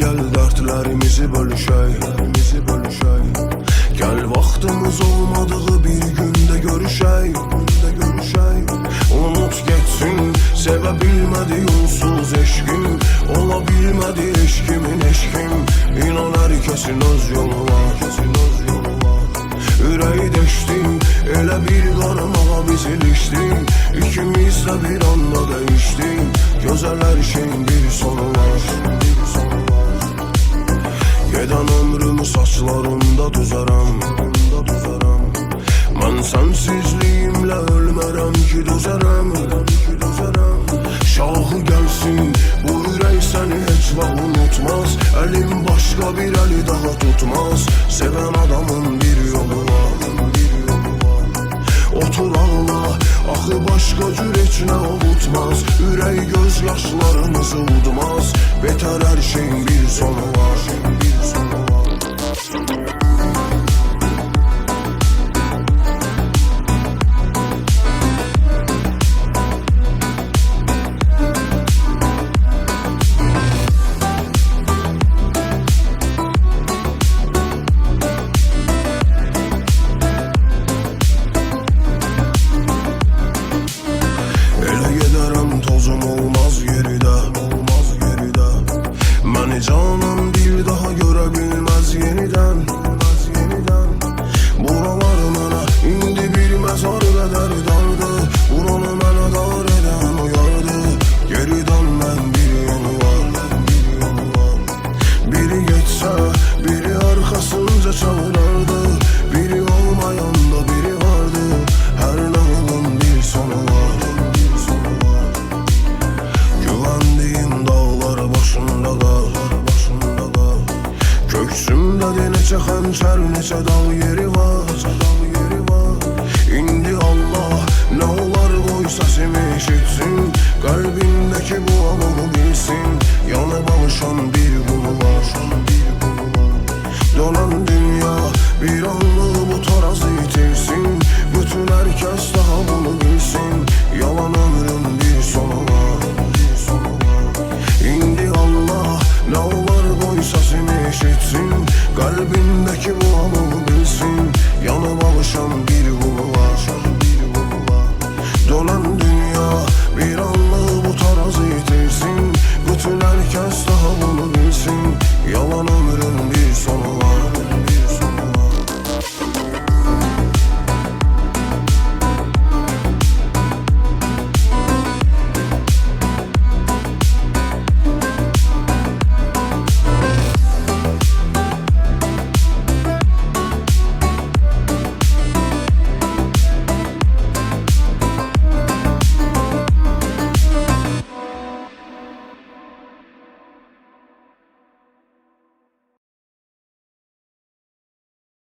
gel dertlerimizi bölüşey. Gel vaxtımız olmadığı bir günde görüşey. Unut geçsin, sevə bilmədi onsuz eşkim. Ola bilmədi eşkimin eşkim. İnan herkesin öz yolu var. Ürəyi deşdim, elə bir qaramağa biz ilişdik. İkimiz də bir anda değişdik. Gözəl her şeyin bir sonu var. Gedən ömrümü saçlarımda düzərəm. Mən sensizliyimlə ölmərəm ki düzərəm. Şahı gəlsin, bu ürək səni heç vaxt unutmaz. Əlim başqa bir əli daha tutmaz. Sevən adamın bir yolu var. Otur ağla, axı başqa cür heç nə ovutmaz. Ürək göz yaşlarımızı udmaz. Betər hər şeyin bir sonu var. Tozum olmaz geride. Məni canım bir daha görə bilməz yeniden. Buralar mənə indi bir məzar qədər dardı. Buranı mənə dar edən uyardı. Geri dönmən bir yolu var. Biri geçsə, biri arxasınca çağırardı. Biri olmayan da biri vardı. Hər nağılın bir sonu var. Köksümdə neçə xənçər, neçə dal yeri var. İndi Allah nə olar qoy səsimi eşitsin. Qəlbindəki bu alığı bilsin. Yanıb alışan bir qulu var. Dönən dünya bir anlığı bu tarazı itirsin. Bütün herkes daha bunu bilsin. Yalan ömrün bir sonu var. İndi Allah nə olar qoy səsimi eşitsin. Qəlbindəki bu alığı bilsin. Yanıb alışan bir qulu var.